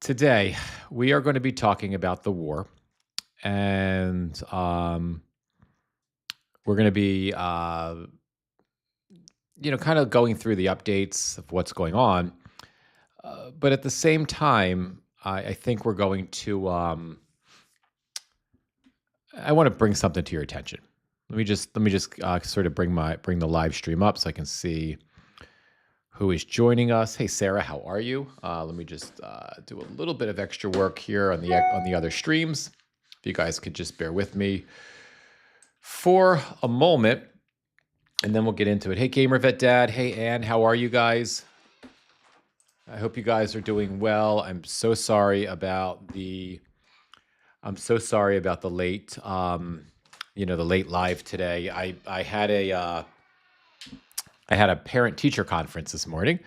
Today, we are going to be talking about the war, and we're going to be, kind of going through the updates of what's going on. But at the same time, I think we're going to. I want to bring something to your attention. Let me just sort of bring the live stream up so I can see who is joining us. Hey, Sarah, how are you? Let me just do a little bit of extra work here on the other streams. If you guys could just bear with me for a moment, and then we'll get into it. Hey, Gamer Vet Dad. Hey, Ann, how are you guys? I hope you guys are doing well. I'm so sorry about the late the late live today. I had a parent teacher conference this morning.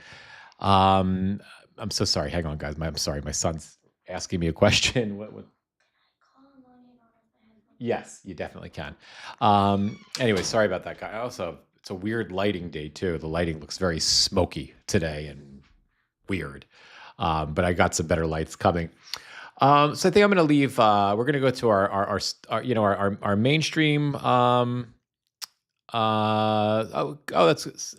Um, I'm so sorry. Hang on, guys. I'm sorry. My son's asking me a question. What? Yes, you definitely can. Anyway, sorry about that, guy. Also, it's a weird lighting day too. The lighting looks very smoky today and weird. But I got some better lights coming. So I think I'm going to leave. We're going to go to our mainstream. That's.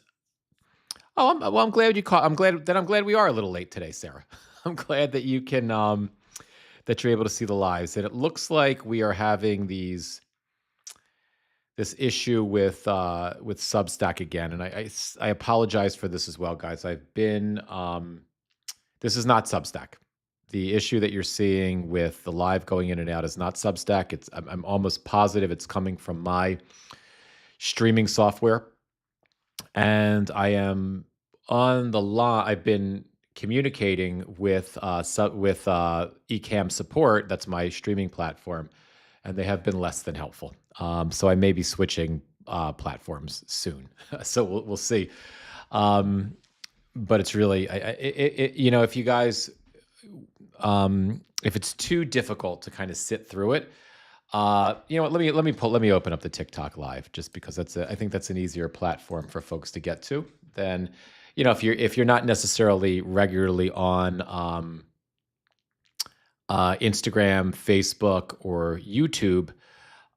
I'm glad you caught. I'm glad we are a little late today, Sarah. I'm glad that you can that you're able to see the lives. And it looks like we are having this issue with Substack again. And I apologize for this as well, guys. I've been this is not Substack. The issue that you're seeing with the live going in and out is not Substack. I'm almost positive it's coming from my streaming software. And I am on the line. I've been communicating with Ecamm support. That's my streaming platform, and they have been less than helpful. So I may be switching platforms soon. So we'll see. But it's really, if you guys, if it's too difficult to kind of sit through it, you know what? Let me open up the TikTok live just because I think that's an easier platform for folks to get to than, if you're not necessarily regularly on Instagram, Facebook, or YouTube.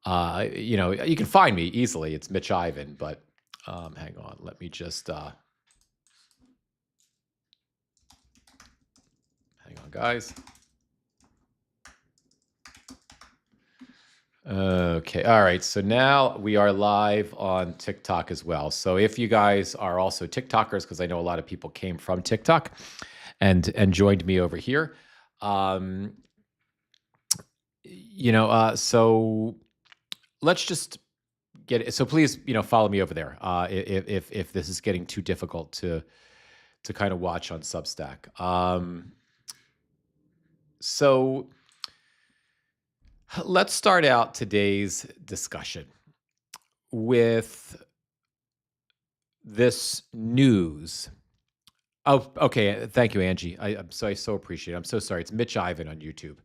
You can find me easily. It's Mitch Ivan, but hang on. Let me just hang on, guys. Okay. All right. So now we are live on TikTok as well. So if you guys are also TikTokers, because I know a lot of people came from TikTok and joined me over here. So let's just get it. So please, follow me over there. If this is getting too difficult to kind of watch on Substack. So let's start out today's discussion with this news. Oh, okay. Thank you, Angie. I so appreciate it. I'm so sorry. It's Mitch Ivan on YouTube.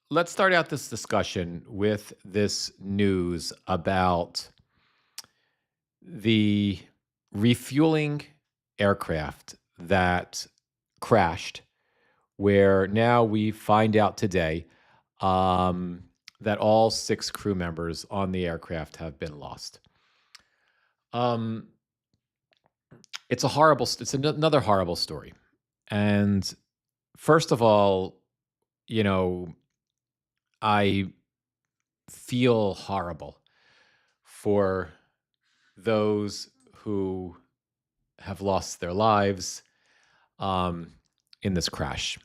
Let's start out this discussion with this news about the refueling aircraft that crashed, where now we find out today that all 6 crew members on the aircraft have been lost. It's another horrible story. And first of all, I feel horrible for those who have lost their lives in this crash.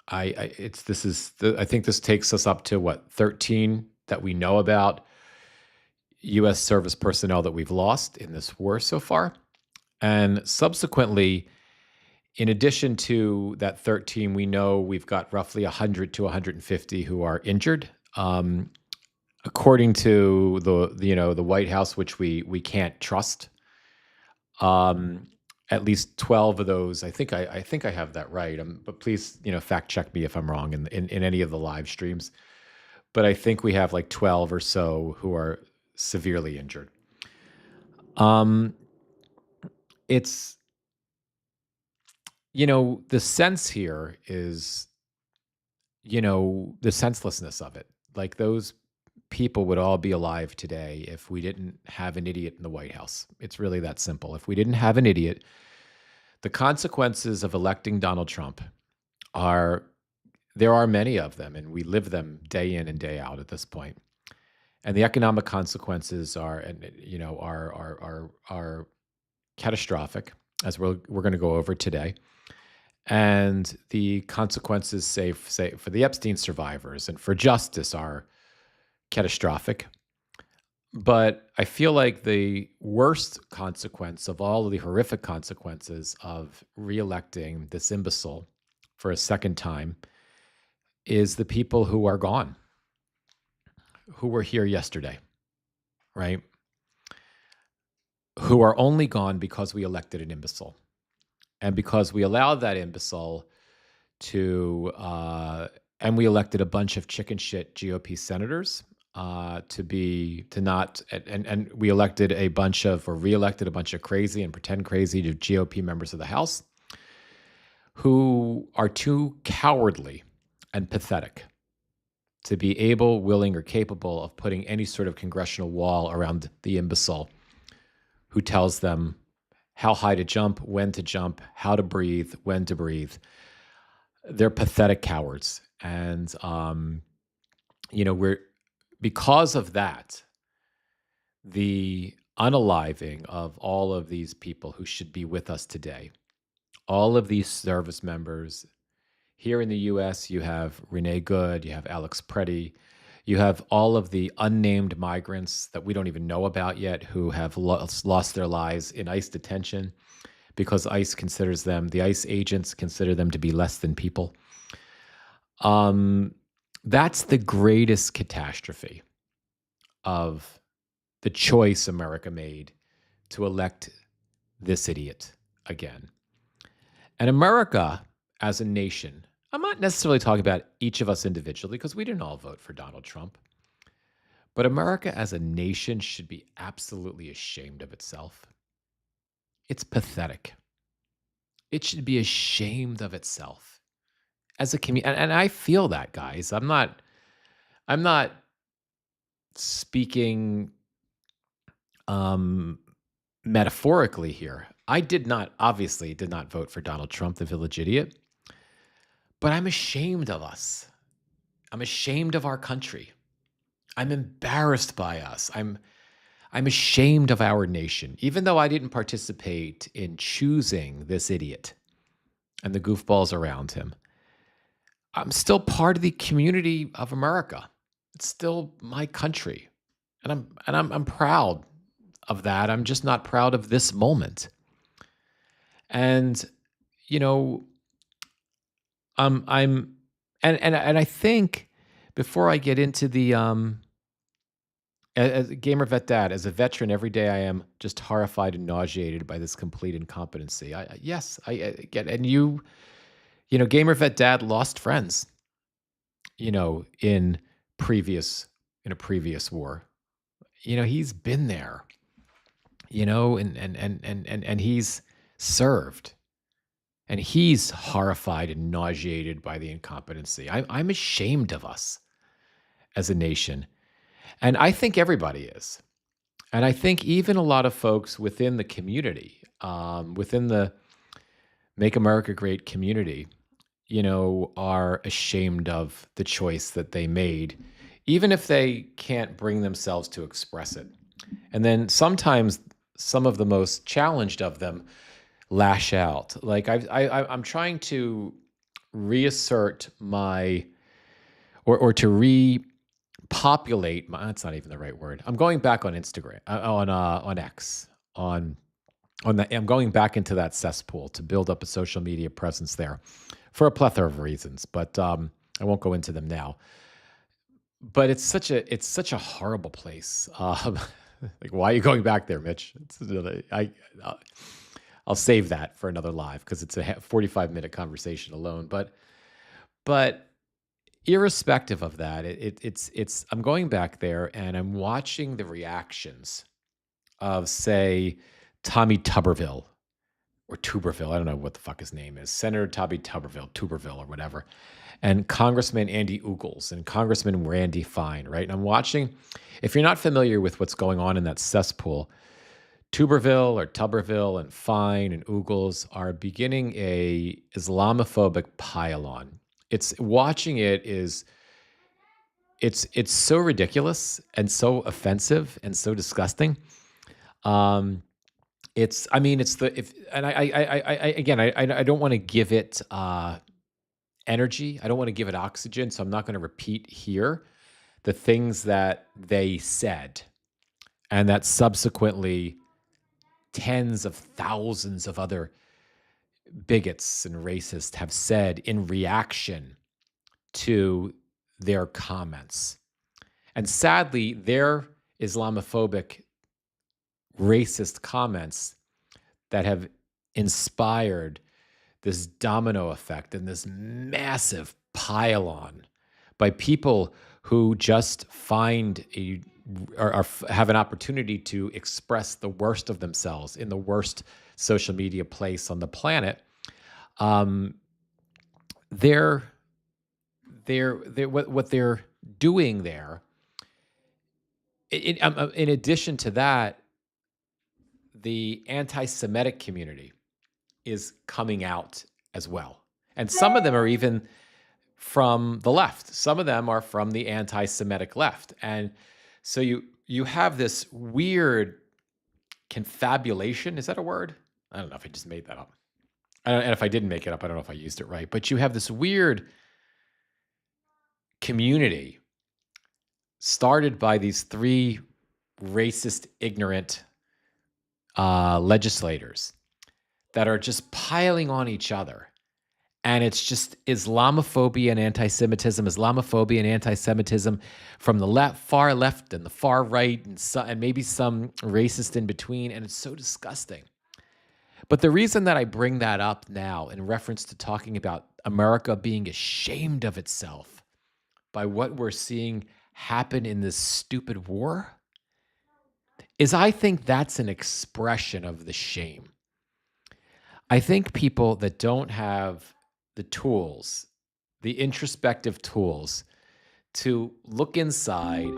I think this takes us up to what, 13 that we know about U.S. service personnel that we've lost in this war so far. And subsequently, in addition to that 13, we know we've got roughly 100 to 150 who are injured. According to the White House, which we can't trust, at least 12 of those. I think I have that right. But please, fact check me if I'm wrong in any of the live streams. But I think we have like 12 or so who are severely injured. It's The sense here is, the senselessness of it. Like those people would all be alive today if we didn't have an idiot in the White House. It's really that simple. If we didn't have an idiot, the consequences of electing Donald Trump are there are many of them, and we live them day in and day out at this point. And the economic consequences are, and are catastrophic, as we're going to go over today. And the consequences, say for the Epstein survivors and for justice, are catastrophic. But I feel like the worst consequence of all of the horrific consequences of reelecting this imbecile for a second time is the people who are gone, who were here yesterday, right? Who are only gone because we elected an imbecile. And because we allowed that imbecile and we elected a bunch of chicken shit GOP senators and we elected reelected a bunch of crazy and pretend crazy GOP members of the House who are too cowardly and pathetic to be able, willing, or capable of putting any sort of congressional wall around the imbecile who tells them how high to jump, when to jump, how to breathe, when to breathe. They're pathetic cowards. And, because of that, the unaliving of all of these people who should be with us today, all of these service members. Here in the U.S., you have Renee Good, you have Alex Preddy, you have all of the unnamed migrants that we don't even know about yet who have lost their lives in ICE detention because the ICE agents consider them to be less than people. That's the greatest catastrophe of the choice America made to elect this idiot again. And America as a nation, I'm not necessarily talking about each of us individually because we didn't all vote for Donald Trump. But America as a nation should be absolutely ashamed of itself. It's pathetic. It should be ashamed of itself as a community. And I feel that, guys. I'm not speaking metaphorically here. I obviously did not vote for Donald Trump, the village idiot. But I'm ashamed of us. I'm ashamed of our country. I'm embarrassed by us. I'm ashamed of our nation, even though I didn't participate in choosing this idiot and the goofballs around him. I'm still part of the community of America. It's still my country. And I'm proud of that. I'm just not proud of this moment. And, I think before I get into the as a gamer vet dad, as a veteran, every day I am just horrified and nauseated by this complete incompetency. I get, and gamer vet dad lost friends, in a previous war. He's been there, and he's served. And he's horrified and nauseated by the incompetency. I'm ashamed of us as a nation. And I think everybody is. And I think even a lot of folks within the community, within the Make America Great community, are ashamed of the choice that they made, even if they can't bring themselves to express it. And then sometimes some of the most challenged of them lash out. Like I'm trying to reassert or to repopulate my. That's not even the right word. I'm going back on Instagram, on X, I'm going back into that cesspool to build up a social media presence there, for a plethora of reasons. But I won't go into them now. But it's such a horrible place. Like, why are you going back there, Mitch? I'll save that for another live because it's a 45-minute conversation alone. But irrespective of that, it's I'm going back there and I'm watching the reactions of, say, Tommy Tuberville or Tuberville. I don't know what the fuck his name is. Senator Tommy Tuberville or whatever. And Congressman Andy Ogles and Congressman Randy Fine, right? And I'm watching, if you're not familiar with what's going on in that cesspool, Tuberville and Fine and Ogles are beginning a Islamophobic pile-on. It's watching it is it's so ridiculous and so offensive and so disgusting. Um, it's I mean it's the if and I again I don't want to give it energy. I don't want to give it oxygen, so I'm not going to repeat here the things that they said and that subsequently tens of thousands of other bigots and racists have said in reaction to their comments. And sadly, their Islamophobic, racist comments that have inspired this domino effect and this massive pile on by people who just find have an opportunity to express the worst of themselves in the worst social media place on the planet. They're what they're doing there. In addition to that, the anti-Semitic community is coming out as well, and some of them are even from the left. Some of them are from the anti-Semitic left, and so you have this weird confabulation. Is that a word? I don't know if I just made that up. And if I didn't make it up, I don't know if I used it right. But you have this weird community started by these three racist, ignorant legislators that are just piling on each other. And it's just Islamophobia and anti-Semitism, Islamophobia and anti-Semitism from the far left and the far right, and maybe some racist in between. And it's so disgusting. But the reason that I bring that up now in reference to talking about America being ashamed of itself by what we're seeing happen in this stupid war is I think that's an expression of the shame. I think people that don't have the tools, the introspective tools to look inside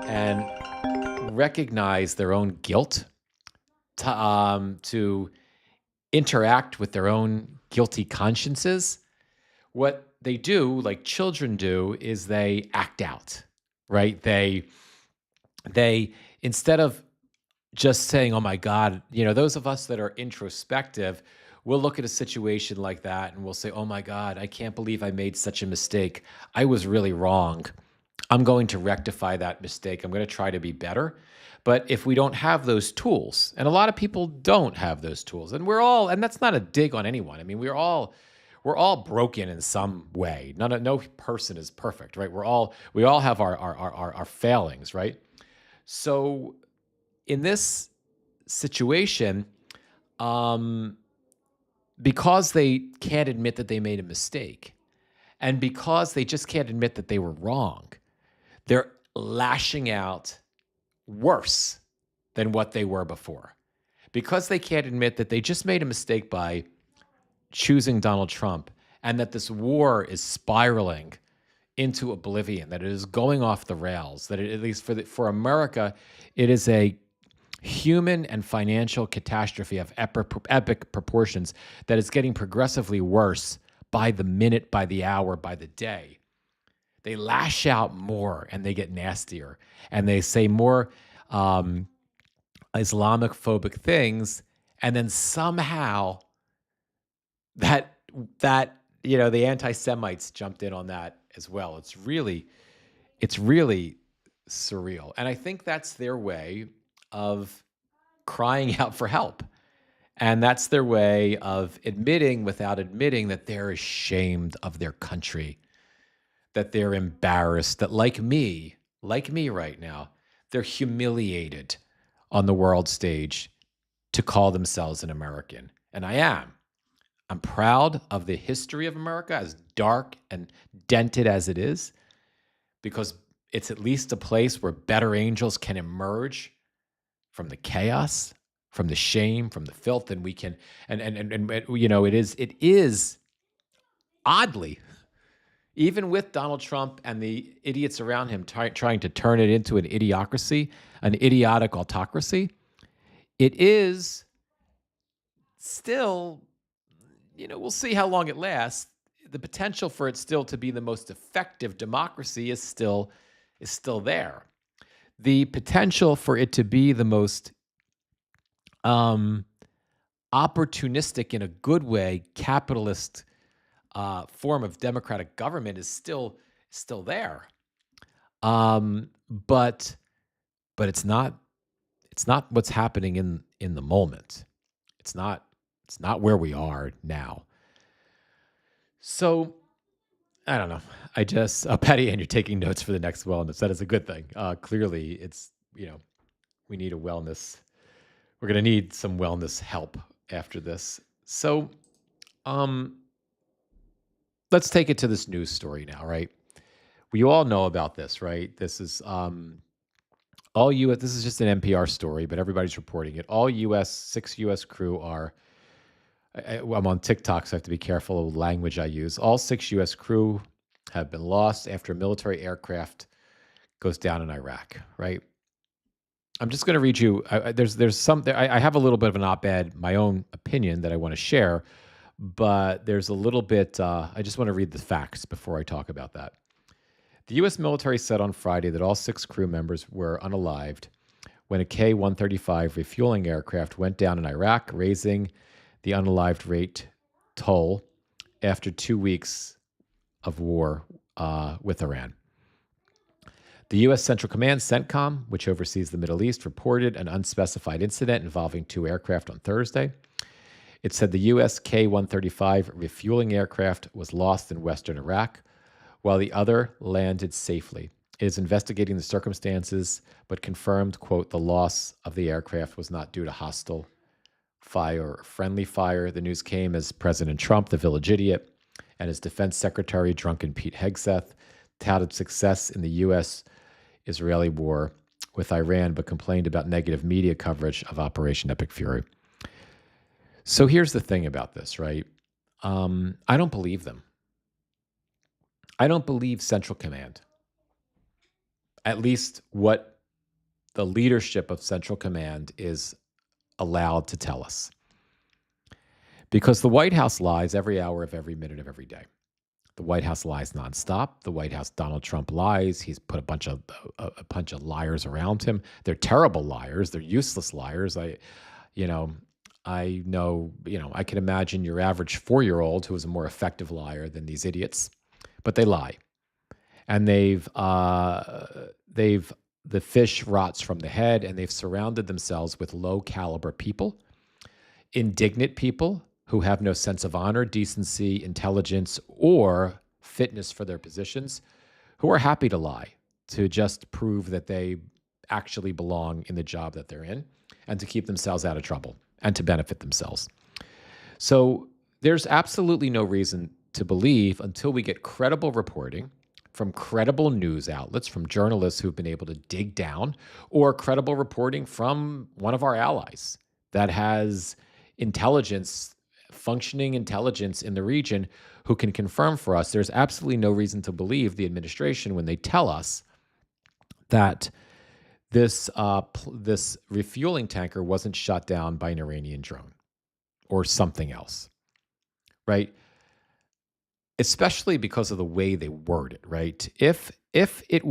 and recognize their own guilt, to interact with their own guilty consciences, what they do, like children do, is they act out, right? They instead of just saying, "Oh my God," those of us that are introspective, we'll look at a situation like that and we'll say, "Oh my God, I can't believe I made such a mistake. I was really wrong. I'm going to rectify that mistake. I'm going to try to be better." But if we don't have those tools, and a lot of people don't have those tools, and and that's not a dig on anyone. I mean, we're all broken in some way. No person is perfect, right? We all have our failings, right? So in this situation, because they can't admit that they made a mistake, and because they just can't admit that they were wrong, they're lashing out worse than what they were before. Because they can't admit that they just made a mistake by choosing Donald Trump, and that this war is spiraling into oblivion, that it is going off the rails, that at least for America, it is a human and financial catastrophe of epic proportions that is getting progressively worse by the minute, by the hour, by the day. They lash out more and they get nastier and they say more Islamophobic things, and then somehow that the anti-Semites jumped in on that as well. It's really surreal, and I think that's their way of crying out for help. And that's their way of admitting without admitting that they're ashamed of their country, that they're embarrassed, that like me right now, they're humiliated on the world stage to call themselves an American. And I am. I'm proud of the history of America, as dark and dented as it is, because it's at least a place where better angels can emerge from the chaos, from the shame, from the filth, and we can, it is oddly, even with Donald Trump and the idiots around him trying to turn it into an idiocracy, an idiotic autocracy, it is still, we'll see how long it lasts. The potential for it still to be the most effective democracy is still there. The potential for it to be the most opportunistic, in a good way, capitalist form of democratic government is still there. But it's not what's happening in the moment. It's not where we are now. So I don't know. I just Patty Ann, you're taking notes for the next wellness. That is a good thing. Clearly, it's we need a wellness. We're going to need some wellness help after this. So, let's take it to this news story now, right? We all know about this, right? This is all U.S. This is just an NPR story, but everybody's reporting it. All six U.S. crew are. I'm on TikTok, so I have to be careful of the language I use. All 6 U.S. crew have been lost after a military aircraft goes down in Iraq, right? I'm just going to read you. There's something. I have a little bit of an op-ed, my own opinion that I want to share, but there's a little bit. I just want to read the facts before I talk about that. The U.S. military said on Friday that all 6 crew members were unalived when a K-135 refueling aircraft went down in Iraq, raising the unalived rate toll after 2 weeks of war with Iran. The U.S. Central Command, CENTCOM, which oversees the Middle East, reported an unspecified incident involving 2 aircraft on Thursday. It said the U.S. K-135 refueling aircraft was lost in western Iraq, while the other landed safely. It is investigating the circumstances, but confirmed, quote, the loss of the aircraft was not due to hostile fire or friendly fire. The news came as President Trump, the village idiot, and his defense secretary, drunken Pete Hegseth, touted success in the U.S.-Israeli war with Iran, but complained about negative media coverage of Operation Epic Fury. So here's the thing about this, right? I don't believe them. I don't believe Central Command. At least what the leadership of Central Command is allowed to tell us. Because the White House lies every hour of every minute of every day. The White House lies nonstop. The White House, Donald Trump lies. He's put a bunch of liars around him. They're terrible liars. They're useless liars. I can imagine your average 4-year-old who is a more effective liar than these idiots, but they lie. And the fish rots from the head, and they've surrounded themselves with low caliber people, indignant people who have no sense of honor, decency, intelligence, or fitness for their positions, who are happy to lie to just prove that they actually belong in the job that they're in and to keep themselves out of trouble and to benefit themselves. So there's absolutely no reason to believe, until we get credible reporting from credible news outlets, from journalists who've been able to dig down, or credible reporting from one of our allies that has intelligence, functioning intelligence in the region, who can confirm for us. There's absolutely no reason to believe the administration when they tell us that this refueling tanker wasn't shot down by an Iranian drone or something else, right? Especially because of the way they word it, right? If there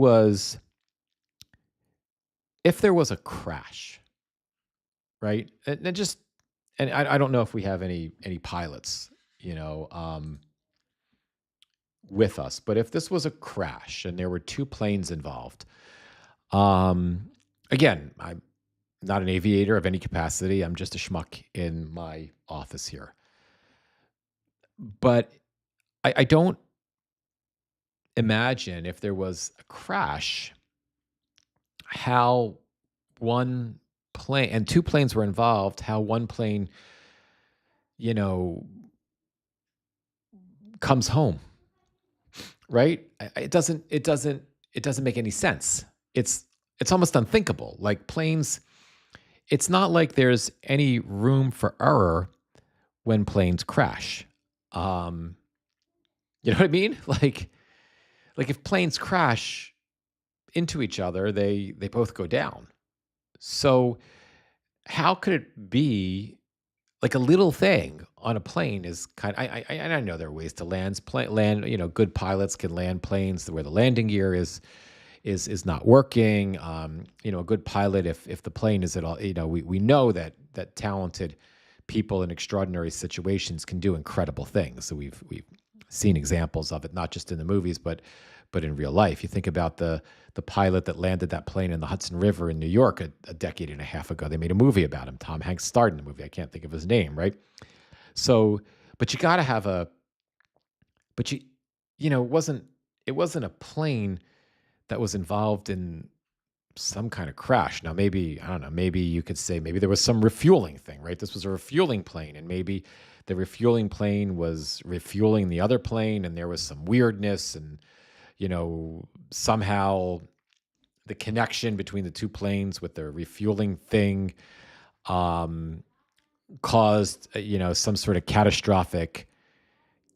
was a crash, right? And I don't know if we have any pilots, with us, but if this was a crash and there were 2 planes involved, again, I'm not an aviator of any capacity. I'm just a schmuck in my office here. But I don't imagine, if there was a crash, how one plane, and 2 planes were involved, how one plane, comes home, right? It doesn't make any sense. It's almost unthinkable. Like, planes, it's not like there's any room for error when planes crash. Um, you know what I mean? Like if planes crash into each other, they both go down. So how could it be like a little thing on a plane is kind and I know there are ways to land, good pilots can land planes where the landing gear is not working. A good pilot, if the plane is at all, we know that talented people in extraordinary situations can do incredible things. So we've seen examples of it, not just in the movies, but in real life. You think about the pilot that landed that plane in the Hudson River in New York a decade and a half ago. They made a movie about him. Tom Hanks starred in the movie. I can't think of his name, right? So, but you got to have but it wasn't a plane that was involved in some kind of crash. Now, maybe, I don't know, maybe you could say maybe there was some refueling thing, right? This was a refueling plane, and maybe the refueling plane was refueling the other plane, and there was some weirdness, and, somehow the connection between the two planes with the refueling thing um, caused, some sort of catastrophic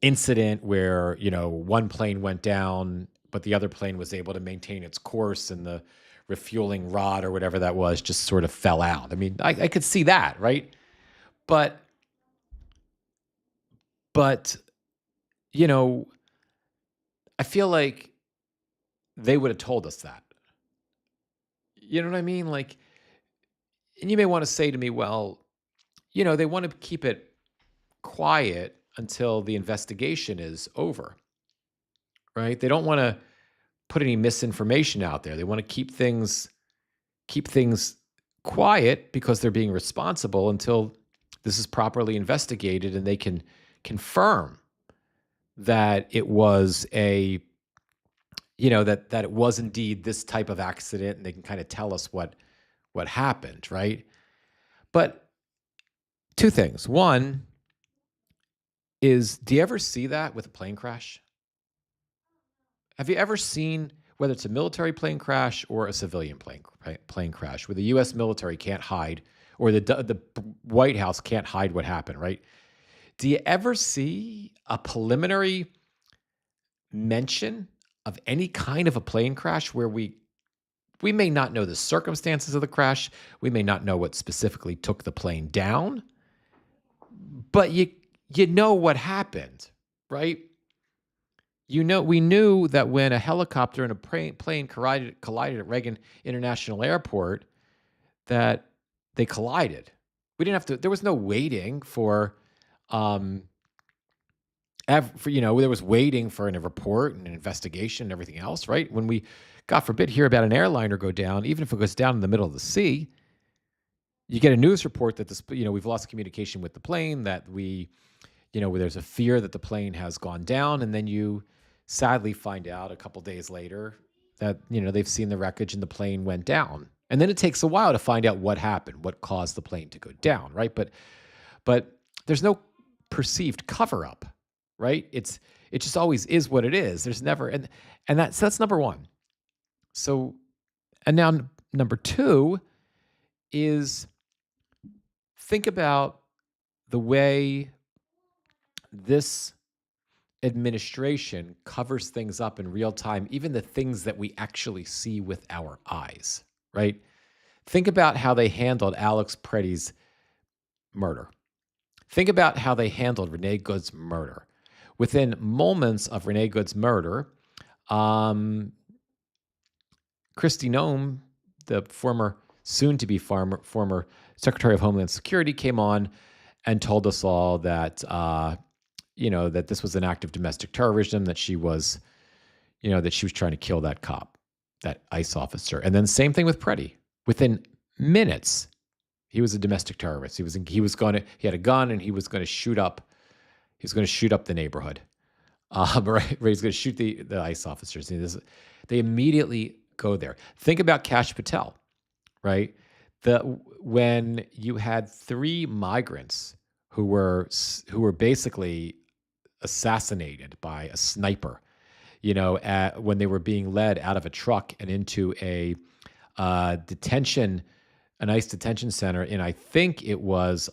incident where one plane went down but the other plane was able to maintain its course and the refueling rod or whatever that was just sort of fell out. I mean, I could see that, right? But you know I feel like they would have told us that. You know what I mean? Like, and you may want to say to me, well, they want to keep it quiet until the investigation is over, right? They don't want to put any misinformation out there. They want to keep things quiet because they're being responsible until this is properly investigated and they can confirm that it was that it was indeed this type of accident, and they can kind of tell us what happened, right? But two things. One is, do you ever see that with a plane crash? Have you ever seen, whether it's a military plane crash or a civilian plane crash, where the U.S. military can't hide, or the White House can't hide what happened, right? Do you ever see a preliminary mention of any kind of a plane crash where we may not know the circumstances of the crash, we may not know what specifically took the plane down, but you know what happened, right? We knew that when a helicopter and a plane collided at Reagan International Airport, that they collided. We didn't have to. There was no waiting for, there was waiting for a report and an investigation and everything else, right? When we, God forbid, hear about an airliner go down, even if it goes down in the middle of the sea, you get a news report that we've lost communication with the plane, that where there's a fear that the plane has gone down, and then you sadly find out a couple days later that they've seen the wreckage and the plane went down. And then it takes a while to find out what happened, what caused the plane to go down, right? But there's no perceived cover up, right? It just always is what it is. There's never, and that's number one. So, and now number two is, think about the way this administration covers things up in real time, even the things that we actually see with our eyes, right? Think about how they handled Alex Preddy's murder. Think about how they handled Renee Good's murder. Within moments of Renee Good's murder, Kristi Noem, the soon-to-be former Secretary of Homeland Security, came on and told us all that that this was an act of domestic terrorism, that she was trying to kill that cop, that ICE officer. And then same thing with Preddy. Within minutes, he was a domestic terrorist. He had a gun, and he was going to shoot up the neighborhood. Right? He's going to shoot the ICE officers. They immediately go there. Think about Kash Patel, right? When you had 3 migrants who were basically assassinated by a sniper, when they were being led out of a truck and into a detention an ICE detention center in I think it was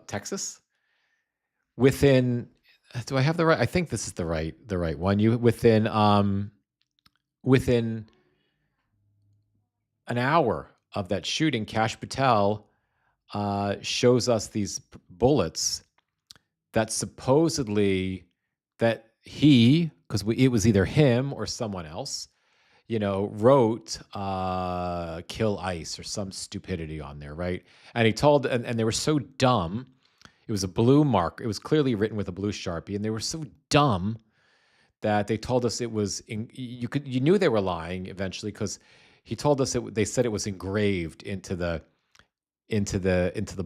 Texas. Within, do I have the right? I think this is the right one. You within an hour of that shooting, Cash Patel shows us these bullets that supposedly that he, because it was either him or someone else, wrote "kill ICE" or some stupidity on there, right? And he told, and they were so dumb. It was a blue mark. It was clearly written with a blue Sharpie, and they were so dumb that they told us it was. You knew they were lying eventually because he told us they said it was engraved into the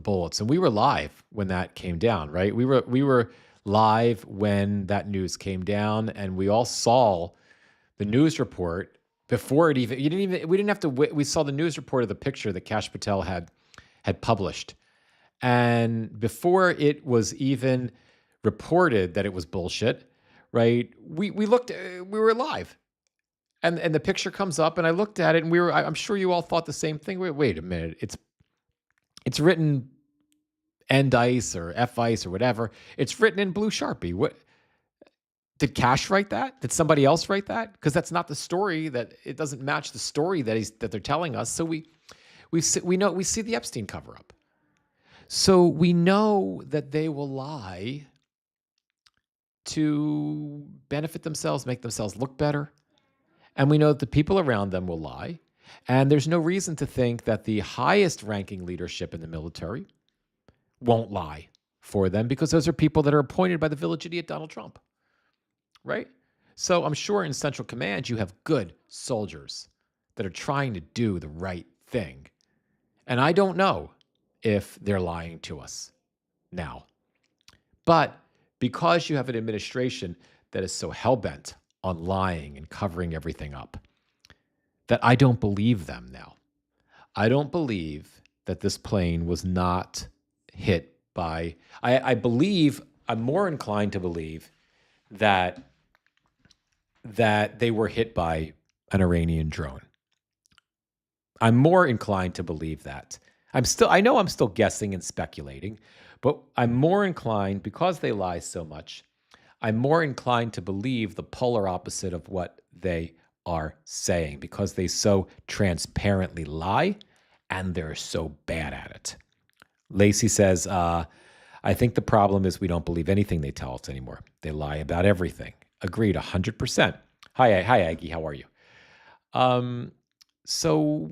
bullets, and we were live when that came down, right? We were live when that news came down, and we all saw the news report before it even. We didn't have to wait. We saw the news report of the picture that Cash Patel had published, and before it was even reported that it was bullshit, right? We looked. We were live. And the picture comes up, and I looked at it, and I'm sure you all thought the same thing. Wait a minute, it's written end ice or F ice or whatever. It's written in blue Sharpie. What did Cash write that? Did somebody else write that? Because that's not the story. That it doesn't match the story that they're telling us. So we see the Epstein cover up. So we know that they will lie to benefit themselves, make themselves look better. And we know that the people around them will lie. And there's no reason to think that the highest ranking leadership in the military won't lie for them, because those are people that are appointed by the village idiot Donald Trump, right? So I'm sure in Central Command you have good soldiers that are trying to do the right thing. And I don't know if they're lying to us now. But because you have an administration that is so hell-bent on lying and covering everything up, that I don't believe them now. I don't believe that this plane was not hit by, I'm more inclined to believe that they were hit by an Iranian drone. I'm more inclined to believe that. I know I'm still guessing and speculating, but I'm more inclined, because they lie so much, I'm more inclined to believe the polar opposite of what they are saying, because they so transparently lie and they're so bad at it. Lacey says, I think the problem is we don't believe anything they tell us anymore. They lie about everything. Agreed, 100%. Hi, Aggie, how are you? So,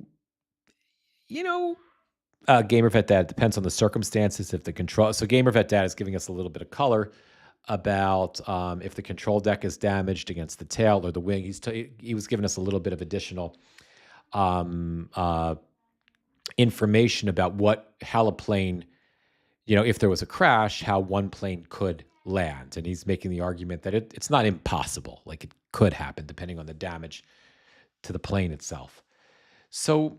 Gamer Vet Dad, depends on the circumstances. If the control, so Gamer Vet Dad is giving us a little bit of color about if the control deck is damaged against the tail or the wing. He was giving us a little bit of additional information about how a plane, if there was a crash, how one plane could land. And he's making the argument that it's not impossible. Like, it could happen depending on the damage to the plane itself. So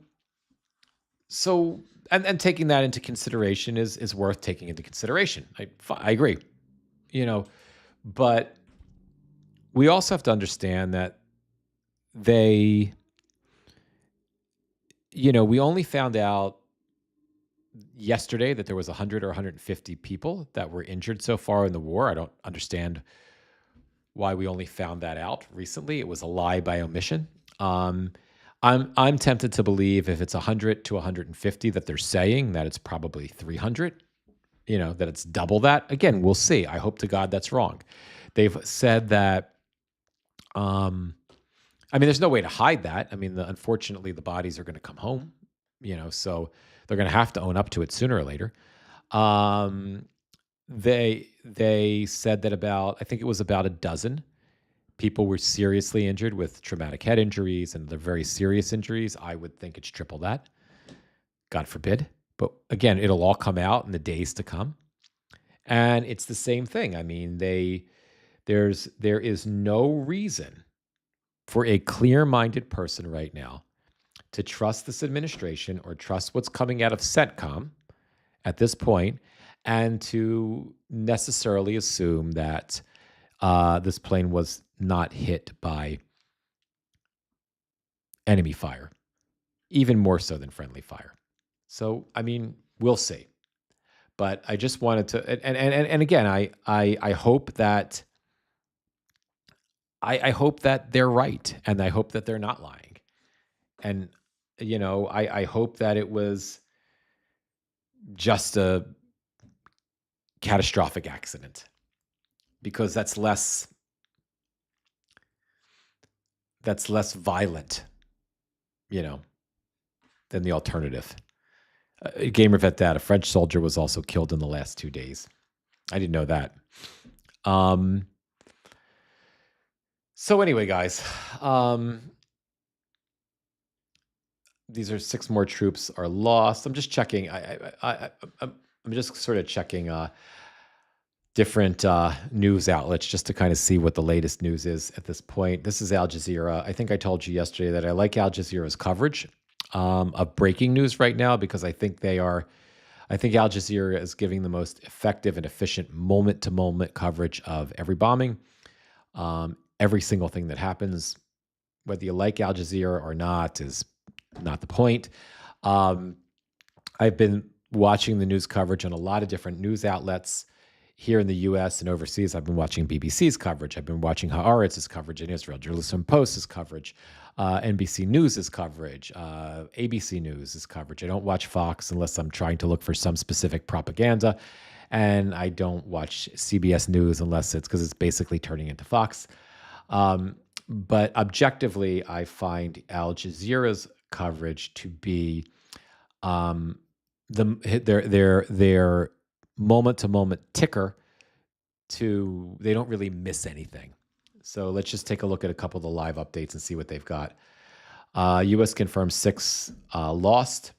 and taking that into consideration is worth taking into consideration. I agree. But we also have to understand that we only found out yesterday that there was 100 or 150 people that were injured so far in the war. I don't understand why we only found that out recently. It was a lie by omission. I'm tempted to believe if it's 100 to 150 that they're saying, that it's probably 300. That it's double that. Again, we'll see. I hope to God that's wrong. They've said that, there's no way to hide that. Unfortunately, the bodies are going to come home, so they're going to have to own up to it sooner or later. They said that I think it was about a dozen people were seriously injured with traumatic head injuries, and the very serious injuries, I would think it's triple that. God forbid. But again, it'll all come out in the days to come. And it's the same thing. There is no reason for a clear-minded person right now to trust this administration or trust what's coming out of CENTCOM at this point, and to necessarily assume that this plane was not hit by enemy fire, even more so than friendly fire. So, I mean, we'll see. But I just wanted to, and again, I hope that I hope that they're right, and I hope that they're not lying, and I hope that it was just a catastrophic accident, because that's less violent, you know, than the alternative. Gamer vet data: a French soldier was also killed in the last 2 days. I didn't know that. So anyway, guys, these are 6 more troops are lost. I'm just checking. I'm just sort of checking different news outlets just to kind of see what the latest news is at this point. This is Al Jazeera. I think I told you yesterday that I like Al Jazeera's coverage of breaking news right now, because I think Al Jazeera is giving the most effective and efficient moment-to-moment coverage of every bombing, every single thing that happens. Whether you like Al Jazeera or not is not the point. I've been watching the news coverage on a lot of different news outlets here in the U.S. and overseas. I've been watching BBC's coverage. I've been watching Haaretz's coverage in Israel, Jerusalem Post's coverage, NBC News's coverage, ABC News's coverage. I don't watch Fox unless I'm trying to look for some specific propaganda, and I don't watch CBS News unless it's because it's basically turning into Fox. But objectively, I find Al Jazeera's coverage to be their moment-to-moment ticker. They don't really miss anything. So let's just take a look at a couple of the live updates and see what they've got. U.S. confirms 6 lost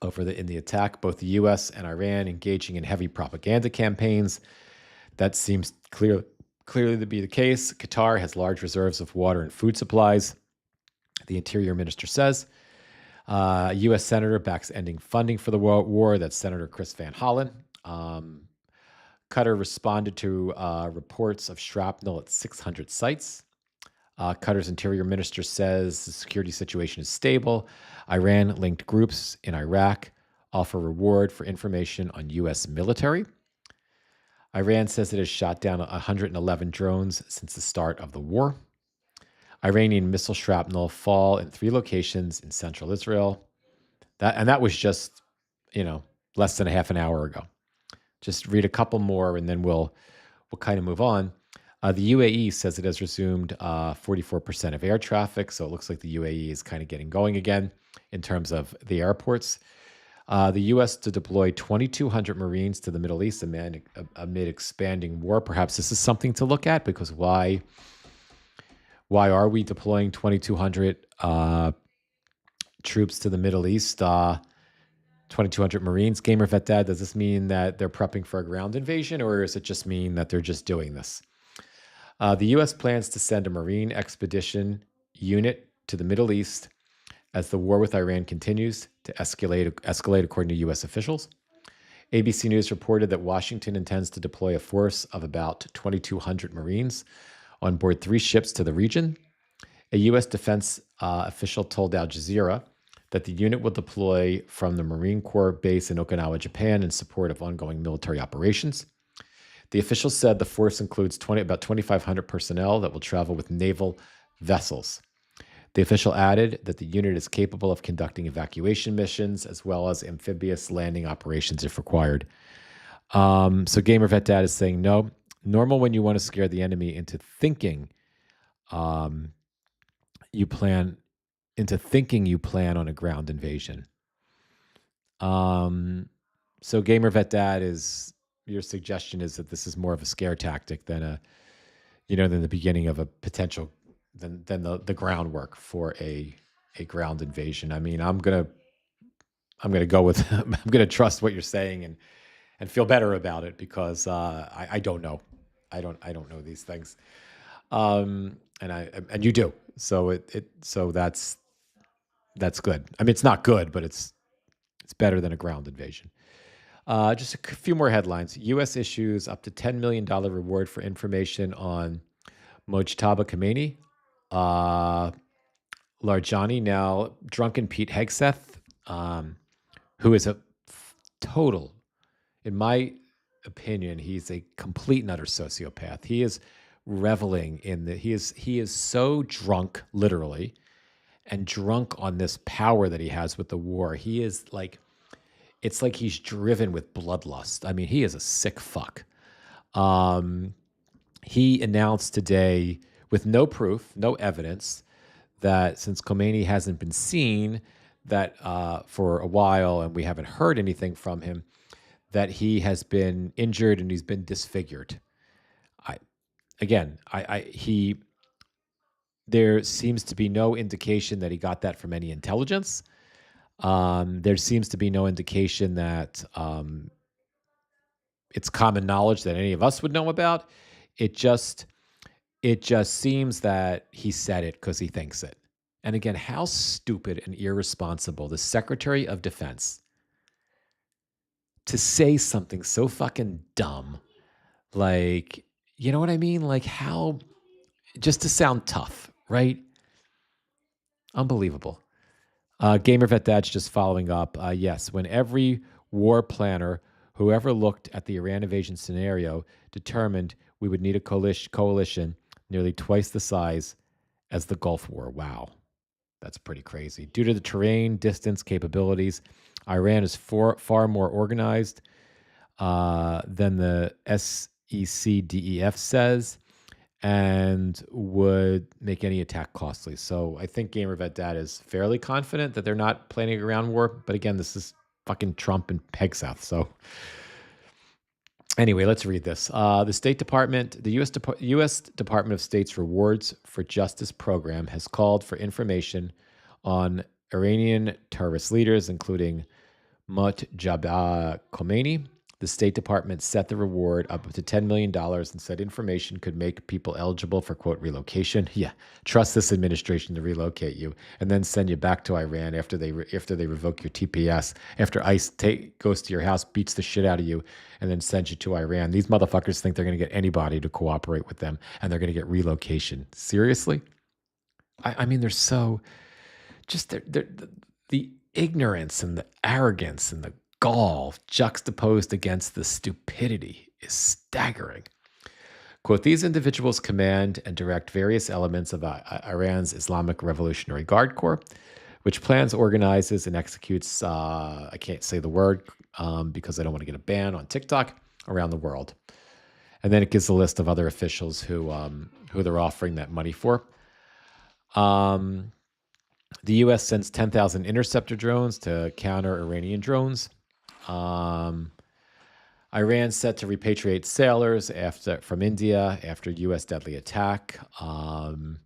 in the attack. Both the U.S. and Iran engaging in heavy propaganda campaigns. That seems clearly to be the case. Qatar has large reserves of water and food supplies, the Interior Minister says. U.S. Senator backs ending funding for the war. That's Senator Chris Van Hollen. Qatar responded to reports of shrapnel at 600 sites. Qatar's Interior Minister says the security situation is stable. Iran-linked groups in Iraq offer reward for information on U.S. military. Iran says it has shot down 111 drones since the start of the war. Iranian missile shrapnel fall in 3 locations in central Israel. That was just, less than a half an hour ago. Just read a couple more and then we'll kind of move on. The UAE says it has resumed 44% of air traffic, so it looks like the UAE is kind of getting going again in terms of the airports. The U.S. to deploy 2,200 Marines to the Middle East amid expanding war. Perhaps this is something to look at, because why are we deploying 2,200 troops to the Middle East? 2,200 Marines. Gamer Vet Dad, does this mean that they're prepping for a ground invasion, or does it just mean that they're just doing this? The U.S. plans to send a Marine expedition unit to the Middle East as the war with Iran continues to escalate according to U.S. officials. ABC News reported that Washington intends to deploy a force of about 2,200 Marines on board 3 ships to the region. A U.S. defense official told Al Jazeera that the unit will deploy from the Marine Corps base in Okinawa, Japan, in support of ongoing military operations. The official said the force includes about 2,500 personnel that will travel with naval vessels. The official added that the unit is capable of conducting evacuation missions as well as amphibious landing operations if required. So Gamer Vet Dad is saying, no, normal when you want to scare the enemy into thinking you plan on a ground invasion. So Gamer Vet Dad, your suggestion is that this is more of a scare tactic than than the beginning of a potential, than the groundwork for a ground invasion. I mean, I'm gonna go with I'm gonna trust what you're saying and feel better about it, because I don't know. I don't know these things. And you do. So so that's good. I mean, it's not good, but it's better than a ground invasion. Just a few more headlines. U.S. issues up to $10 million reward for information on Mojtaba Khomeini. Larjani, now drunken Pete Hegseth, um, who is a total, in my opinion, he's a complete and utter sociopath. He is reveling in the he is so drunk, literally, and drunk on this power that he has with the war. He is like, it's like he's driven with bloodlust. I mean, he is a sick fuck. Um, he announced today, with no proof, no evidence, that since Khomeini hasn't been seen that for a while, and we haven't heard anything from him, that he has been injured and he's been disfigured. I again, he there seems to be no indication that he got that from any intelligence. There seems to be no indication that it's common knowledge that any of us would know about. It just seems that he said it because he thinks it. And again, how stupid and irresponsible the Secretary of Defense to say something so fucking dumb, like, you know what I mean? Like, how, just to sound tough, right? Unbelievable. Gamer Vet Dad's just following up. Yes, when every war planner, whoever looked at the Iran invasion scenario, determined we would need a coalition nearly twice the size as the Gulf War. Wow, that's pretty crazy. Due to the terrain, distance, capabilities, Iran is far more organized than the SECDEF says, and would make any attack costly. So I think Gamer Vet Dad is fairly confident that they're not planning a ground war. But again, this is fucking Trump and Hegseth. So anyway, let's read this. The State Department, the U.S. Department of State's Rewards for Justice program has called for information on Iranian terrorist leaders, including Mojtaba Khomeini. The State Department set the reward up to $10 million and said information could make people eligible for, quote, relocation. Yeah, trust this administration to relocate you and then send you back to Iran after they revoke your TPS, after ICE goes to your house, beats the shit out of you, and then sends you to Iran. These motherfuckers think they're going to get anybody to cooperate with them, and they're going to get relocation. Seriously? I mean, they're so... just the ignorance and the arrogance and the gall juxtaposed against the stupidity is staggering. Quote, these individuals command and direct various elements of Iran's Islamic Revolutionary Guard Corps, which plans, organizes, and executes, I can't say the word because I don't want to get a ban on TikTok, around the world. And then it gives a list of other officials who they're offering that money for. The U.S. sends 10,000 interceptor drones to counter Iranian drones. Iran set to repatriate sailors from India after U.S. deadly attack. Iran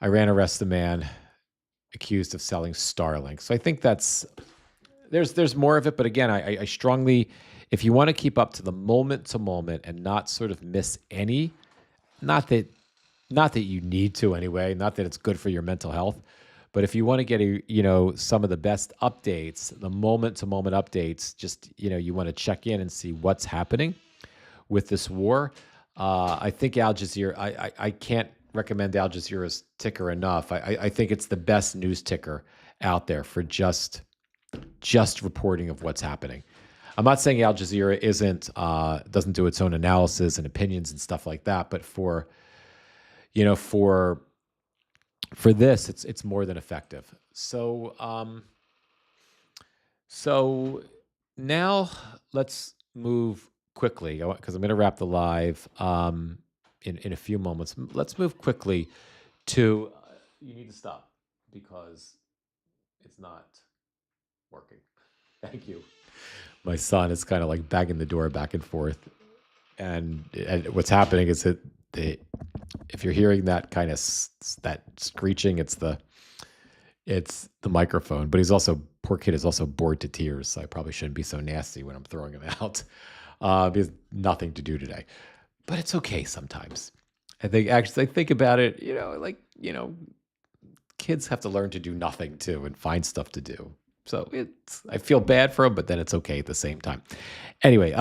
arrests a man accused of selling Starlink. So I think there's more of it, but again, I strongly, if you want to keep up to the moment to moment and not sort of miss any, not that you need to anyway, not that it's good for your mental health, but if you want to get some of the best updates, the moment to moment updates, just you want to check in and see what's happening with this war. I think Al Jazeera. I can't recommend Al Jazeera's ticker enough. I think it's the best news ticker out there for just reporting of what's happening. I'm not saying Al Jazeera doesn't do its own analysis and opinions and stuff like that, but for this, it's more than effective. So now let's move quickly because I'm going to wrap the live in a few moments. Let's move quickly to. You need to stop because it's not working. Thank you. My son is kind of like banging the door back and forth, and what's happening is that if you're hearing that kind of that screeching, it's the microphone. But poor kid is also bored to tears. So I probably shouldn't be so nasty when I'm throwing him out. He has nothing to do today, but it's okay sometimes. I think about it. Kids have to learn to do nothing too and find stuff to do. So I feel bad for him, but then it's okay at the same time. Anyway,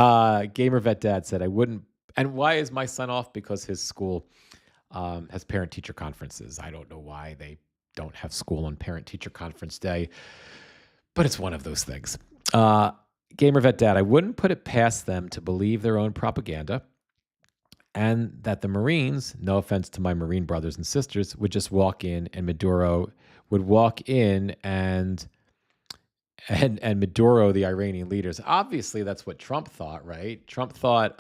Gamer Vet Dad said I wouldn't. And why is my son off? Because his school has parent-teacher conferences. I don't know why they don't have school on Parent-Teacher Conference Day, but it's one of those things. Gamer Vet Dad, I wouldn't put it past them to believe their own propaganda and that the Marines, no offense to my Marine brothers and sisters, would just walk in and Maduro would walk in and Maduro, the Iranian leaders. Obviously, that's what Trump thought, right? Trump thought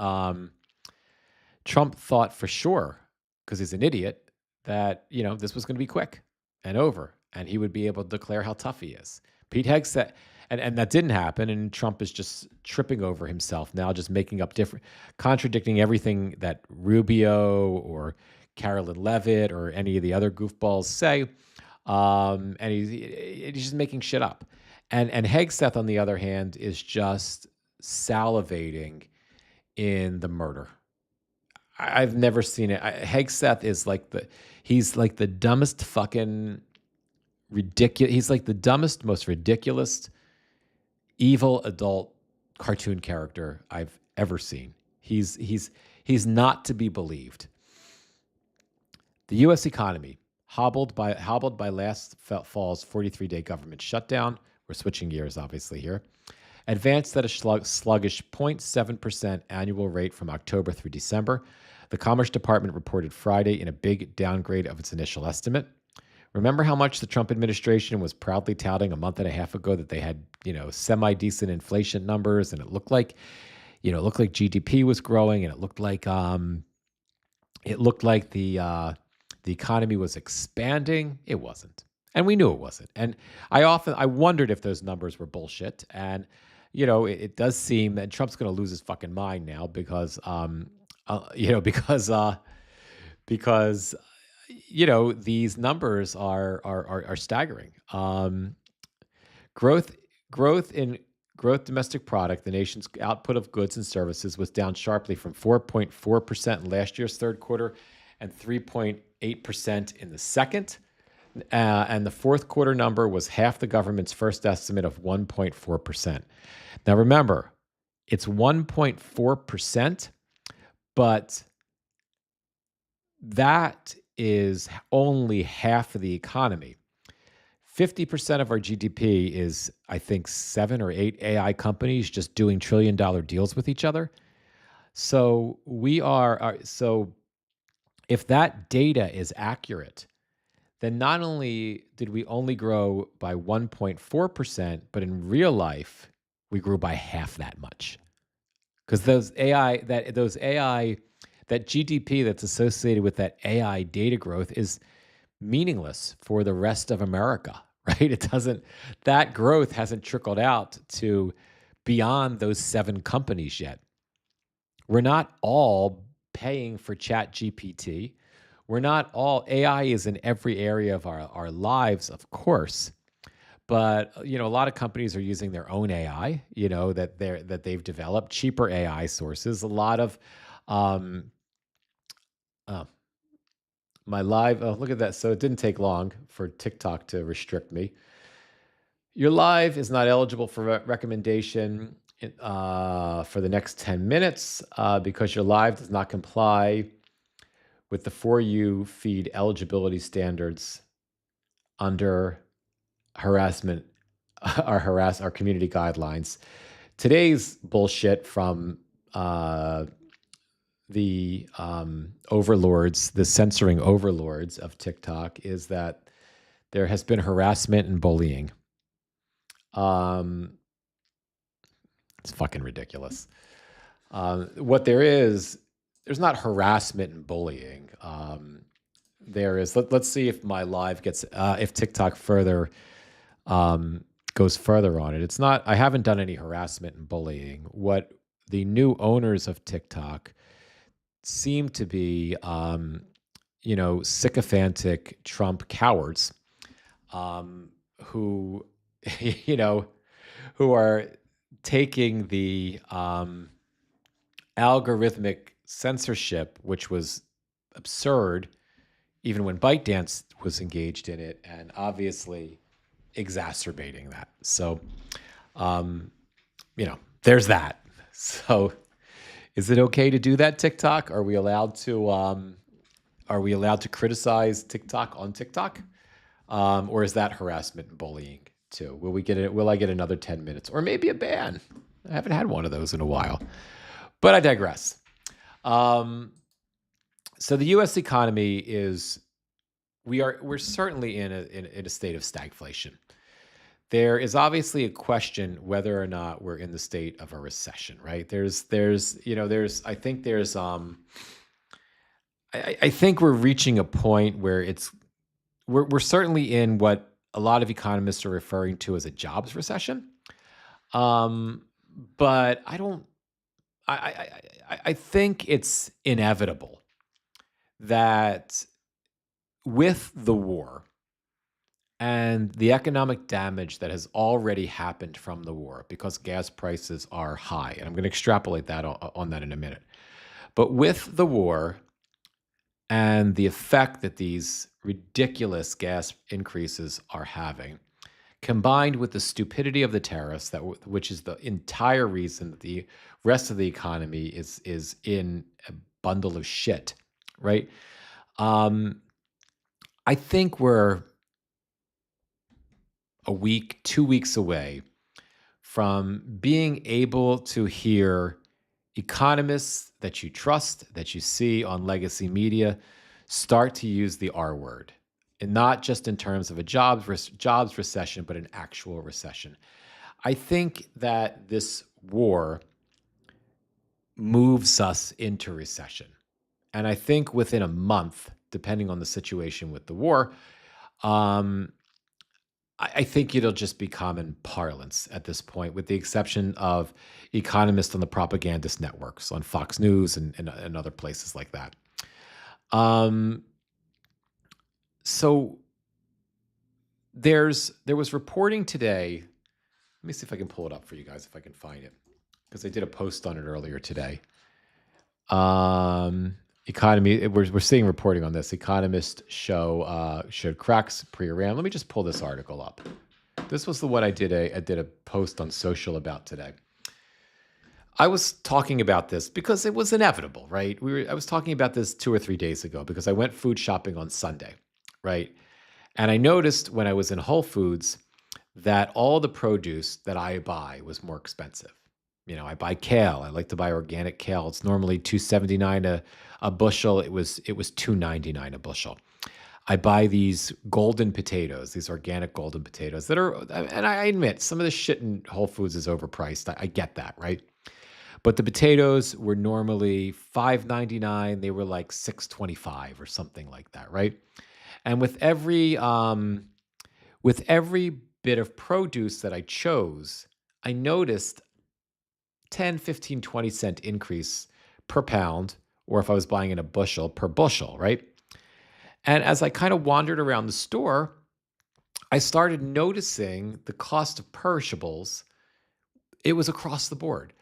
for sure, because he's an idiot, that this was going to be quick and over, and he would be able to declare how tough he is. Pete Hegseth, and that didn't happen, and Trump is just tripping over himself now, just making up contradicting everything that Rubio or Carolyn Levitt or any of the other goofballs say, and he's just making shit up. And Hegseth, on the other hand, is just salivating in the murder. I've never seen it. Hegseth is he's like the dumbest fucking ridiculous. He's like the dumbest, most ridiculous, evil adult cartoon character I've ever seen. He's not to be believed. The U.S. economy hobbled by last fall's 43-day government shutdown. We're switching gears, obviously, here. Advanced at a sluggish 0.7% annual rate from October through December. The Commerce Department reported Friday in a big downgrade of its initial estimate. Remember how much the Trump administration was proudly touting a month and a half ago that they had, semi-decent inflation numbers, and it looked like GDP was growing, and it looked like the economy was expanding. It wasn't. And we knew it wasn't. And I wondered if those numbers were bullshit. And, it does seem that Trump's going to lose his fucking mind now because these numbers are staggering. Growth domestic product, the nation's output of goods and services, was down sharply from 4.4% in last year's third quarter and 3.8% in the second. And the fourth quarter number was half the government's first estimate of 1.4%. Now remember, it's 1.4%, but that is only half of the economy. 50% of our GDP is, I think, 7 or 8 AI companies just doing trillion-dollar deals with each other. So so if that data is accurate, then not only did we only grow by 1.4%, but in real life, we grew by half that much. Because that GDP that's associated with that AI data growth is meaningless for the rest of America, right? That growth hasn't trickled out to beyond those 7 companies yet. We're not all paying for ChatGPT. We're not all, AI is in every area of our lives, of course, but a lot of companies are using their own AI, that they've developed, cheaper AI sources. A lot of my live, look at that. So it didn't take long for TikTok to restrict me. Your live is not eligible for recommendation for the next 10 minutes because your live does not comply with the For You feed eligibility standards under our community guidelines. Today's bullshit from the overlords, the censoring overlords of TikTok, is that there has been harassment and bullying. It's fucking ridiculous. What there's not harassment and bullying. There is. Let's see if my live gets if TikTok goes further on it. It's not. I haven't done any harassment and bullying. What the new owners of TikTok seem to be, sycophantic Trump cowards, who, who are taking the algorithmic censorship, which was absurd, even when ByteDance was engaged in it, and obviously exacerbating that. So, there's that. So, is it okay to do that, TikTok? Are we allowed to criticize TikTok on TikTok? Or is that harassment and bullying too? Will we get it? Will I get another 10 minutes or maybe a ban? I haven't had one of those in a while, but I digress. Um, so the U.S. economy is we're certainly in a state of stagflation. There is obviously a question whether or not we're in the state of a recession, right? There's I think there's I think we're reaching a point where we're certainly in what a lot of economists are referring to as a jobs recession. Um, but I think it's inevitable that with the war and the economic damage that has already happened from the war, because gas prices are high, and I'm going to extrapolate that on that in a minute. But with the war and the effect that these ridiculous gas increases are having, combined with the stupidity of the tariffs, which is the entire reason that the rest of the economy is in a bundle of shit, right? Um, I think we're a week, 2 weeks away from being able to hear economists that you trust, that you see on legacy media, start to use the R word. And not just in terms of a jobs recession, but an actual recession. I think that this war moves us into recession. And I think within a month, depending on the situation with the war, um, I think it'll just be common parlance at this point, with the exception of economists on the propagandist networks, on Fox News and other places like that. Um, so there was reporting today. Let me see if I can pull it up for you guys, if I can find it, because I did a post on it earlier today. Economy, we're seeing reporting on this. Economist showed cracks pre-Iran. Let me just pull this article up. This was the one I did a post on social about today. I was talking about this because it was inevitable, right? I was talking about this 2 or 3 days ago because I went food shopping on Sunday, right? And I noticed when I was in Whole Foods that all the produce that I buy was more expensive. I buy kale. I like to buy organic kale. It's normally $2.79 a bushel. It was $2.99 a bushel. I buy these golden potatoes, these organic golden potatoes that are, and I admit some of the shit in Whole Foods is overpriced. I get that, right? But the potatoes were normally $5.99. They were like $6.25 or something like that, right? And with every bit of produce that I chose, I noticed 10, 15, 20 cent increase per pound, or if I was buying in a bushel, per bushel, right? And as I kind of wandered around the store, I started noticing the cost of perishables. It was across the board.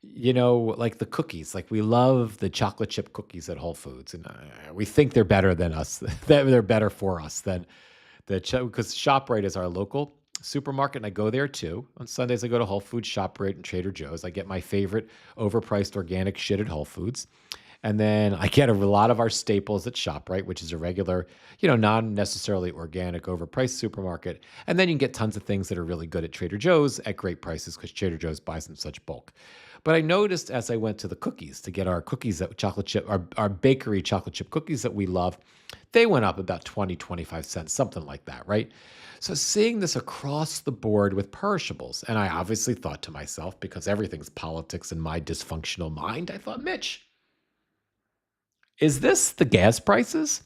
Like the cookies, like we love the chocolate chip cookies at Whole Foods, and we think they're better than us, that they're better for us than because ShopRite is our local supermarket, and I go there too. On Sundays, I go to Whole Foods, ShopRite, and Trader Joe's. I get my favorite overpriced organic shit at Whole Foods. And then I get a lot of our staples at ShopRite, which is a regular, non necessarily organic, overpriced supermarket. And then you can get tons of things that are really good at Trader Joe's at great prices because Trader Joe's buys in such bulk. But I noticed as I went to the cookies to get our cookies, that chocolate chip, our bakery chocolate chip cookies that we love, they went up about 20, 25 cents, something like that, right? So seeing this across the board with perishables, and I obviously thought to myself, because everything's politics in my dysfunctional mind, I thought, Mitch, is this the gas prices?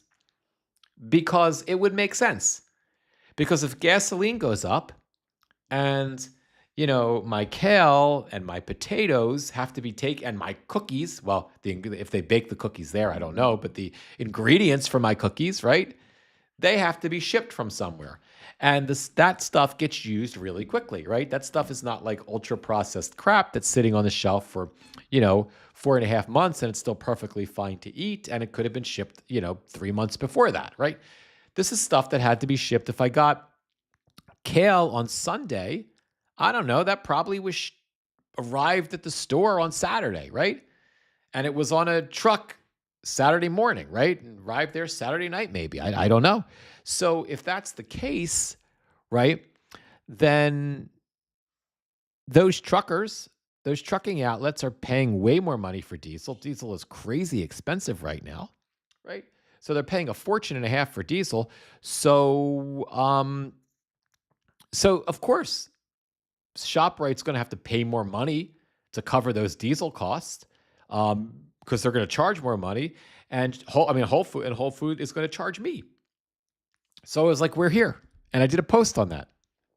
Because it would make sense. Because if gasoline goes up and, my kale and my potatoes have to be taken, and my cookies, well, if they bake the cookies there, I don't know, but the ingredients for my cookies, right? They have to be shipped from somewhere. And that stuff gets used really quickly, right? That stuff is not like ultra processed crap that's sitting on the shelf for, 4.5 months and it's still perfectly fine to eat. And it could have been shipped, 3 months before that, right? This is stuff that had to be shipped. If I got kale on Sunday, I don't know, that probably arrived at the store on Saturday, right? And it was on a truck Saturday morning, right? And arrive there Saturday night, maybe. I don't know. So if that's the case, right, then those truckers, those trucking outlets are paying way more money for diesel. Diesel is crazy expensive right now, right? So they're paying a fortune and a half for diesel. So, so of course, ShopRite's going to have to pay more money to cover those diesel costs, because they're going to charge more money. And Whole Food is going to charge me. So I was like, we're here, and I did a post on that.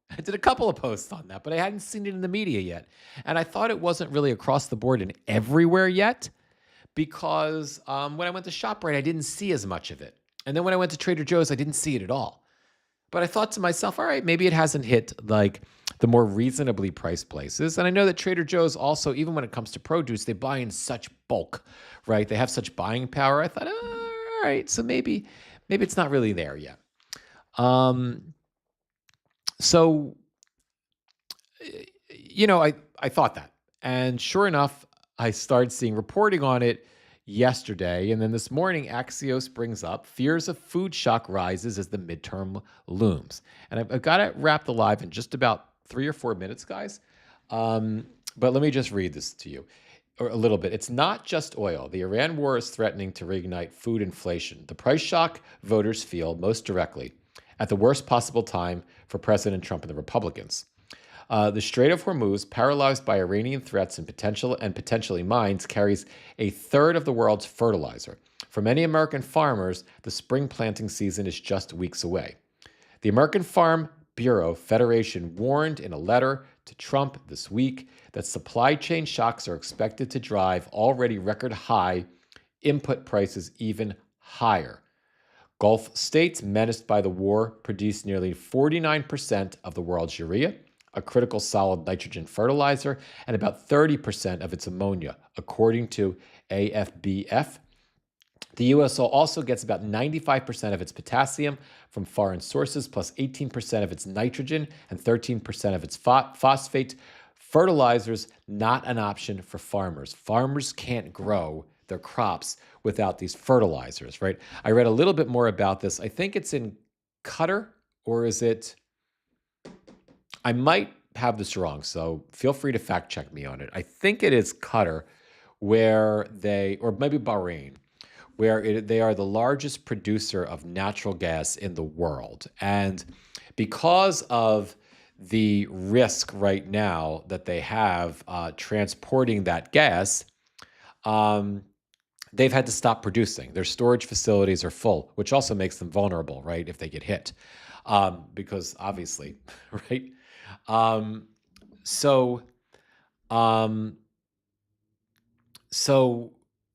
I did a couple of posts on that, but I hadn't seen it in the media yet. And I thought it wasn't really across the board and everywhere yet because when I went to ShopRite, I didn't see as much of it. And then when I went to Trader Joe's, I didn't see it at all. But I thought to myself, all right, maybe it hasn't hit like the more reasonably priced places. And I know that Trader Joe's also, even when it comes to produce, they buy in such bulk, right? They have such buying power. I thought, all right, so maybe it's not really there yet. So, I thought that. And sure enough, I started seeing reporting on it yesterday. And then this morning, Axios brings up fears of food shock rises as the midterm looms. And I've got to wrap the live in just about 3 or 4 minutes, guys. But let me just read this to you or a little bit. It's not just oil. The Iran war is threatening to reignite food inflation. The price shock voters feel most directly at the worst possible time for President Trump and the Republicans. The Strait of Hormuz, paralyzed by Iranian threats and potentially mines, carries a third of the world's fertilizer. For many American farmers, the spring planting season is just weeks away. The American Farm Bureau Federation warned in a letter to Trump this week that supply chain shocks are expected to drive already record high input prices even higher. Gulf states menaced by the war produce nearly 49% of the world's urea, a critical solid nitrogen fertilizer, and about 30% of its ammonia, according to AFBF. The U.S. also gets about 95% of its potassium from foreign sources, plus 18% of its nitrogen and 13% of its phosphate. Fertilizers, not an option for farmers. Farmers can't grow their crops without these fertilizers, right? I read a little bit more about this. I think it's in Qatar, or is it? I might have this wrong, so feel free to fact check me on it. I think it is Qatar, where or maybe Bahrain, where they are the largest producer of natural gas in the world. And because of the risk right now that they have transporting that gas, they've had to stop producing. Their storage facilities are full, which also makes them vulnerable, right, if they get hit. Because obviously, right? So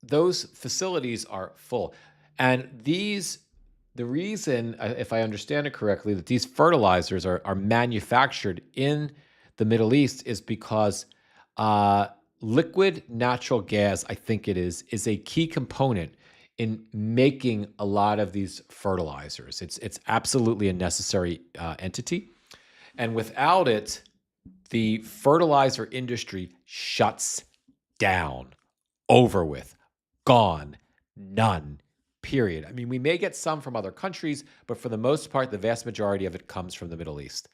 those facilities are full. And the reason, if I understand it correctly, that these fertilizers are manufactured in the Middle East is because liquid natural gas, I think it is a key component in making a lot of these fertilizers. It's absolutely a necessary entity. And without it, the fertilizer industry shuts down. Over with. Gone. None. Period. I mean, we may get some from other countries, but for the most part, the vast majority of it comes from the Middle East.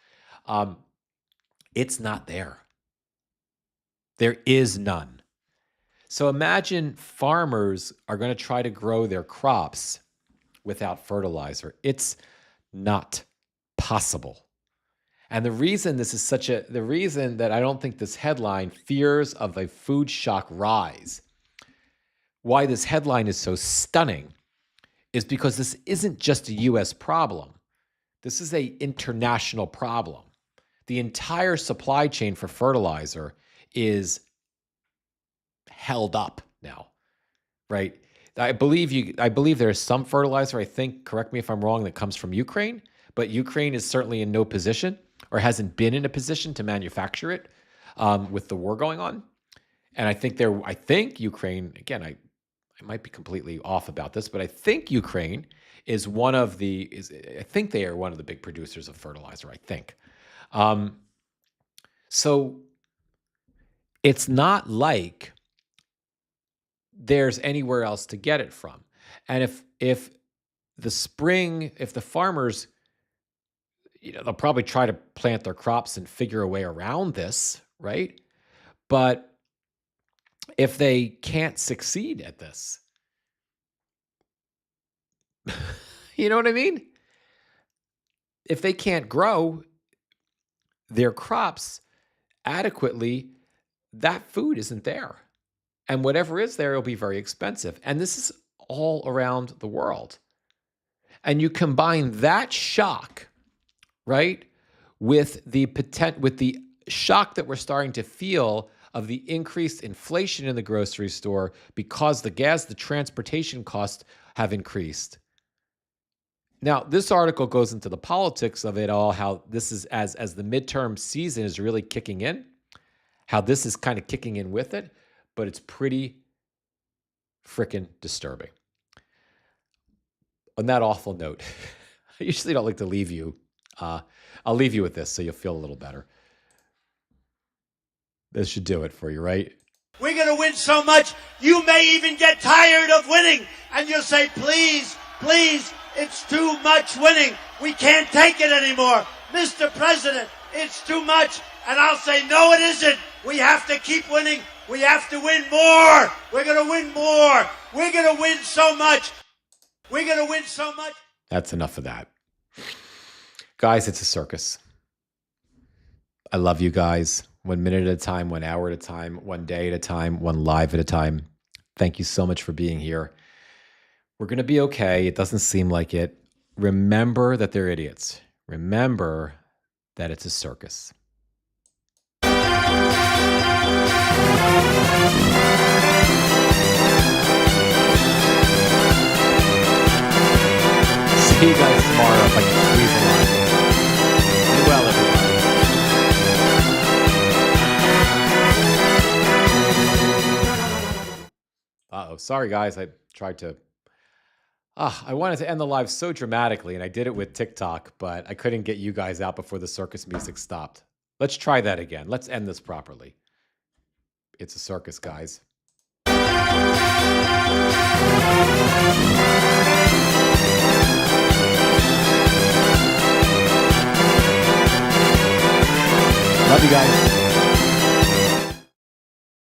It's not there. There is none. So imagine farmers are going to try to grow their crops without fertilizer. It's not possible. And the reason that I don't think this headline, fears of a food shock rise, why this headline is so stunning is because this isn't just a U.S. problem. This is an international problem. The entire supply chain for fertilizer is held up now, right? I believe there's some fertilizer, I think, correct me if I'm wrong, that comes from Ukraine, but Ukraine is certainly in no position or hasn't been in a position to manufacture it with the war going on. And I think Ukraine, again, I might be completely off about this, but I think Ukraine is I think they are one of the big producers of fertilizer, I think. So it's not like there's anywhere else to get it from. And if the farmers, they'll probably try to plant their crops and figure a way around this, right? But if they can't succeed at this, you know what I mean? If they can't grow their crops adequately, that food isn't there. And whatever is there will be very expensive. And this is all around the world. And you combine that shock, right, with the shock that we're starting to feel of the increased inflation in the grocery store because the transportation costs have increased. Now, this article goes into the politics of it all, how this is as the midterm season is really kicking in, how this is kind of kicking in with it, but it's pretty freaking disturbing. On that awful note, I usually don't like to leave you. I'll leave you with this so you'll feel a little better. This should do it for you, right? We're going to win so much, you may even get tired of winning. And you'll say, please, please, it's too much winning. We can't take it anymore. Mr. President, it's too much. And I'll say, no, it isn't. We have to keep winning. We have to win more. We're going to win more. We're going to win so much. We're going to win so much. That's enough of that. Guys, it's a circus. I love you guys. 1 minute at a time, 1 hour at a time, 1 day at a time, one live at a time. Thank you so much for being here. We're going to be okay. It doesn't seem like it. Remember that they're idiots. Remember that it's a circus. See you guys tomorrow if I can squeeze a line. Be well, everybody. Uh-oh. Sorry, guys. I tried to... I wanted to end the live so dramatically, and I did it with TikTok, but I couldn't get you guys out before the circus music stopped. Let's try that again. Let's end this properly. It's a circus, guys. Love you guys.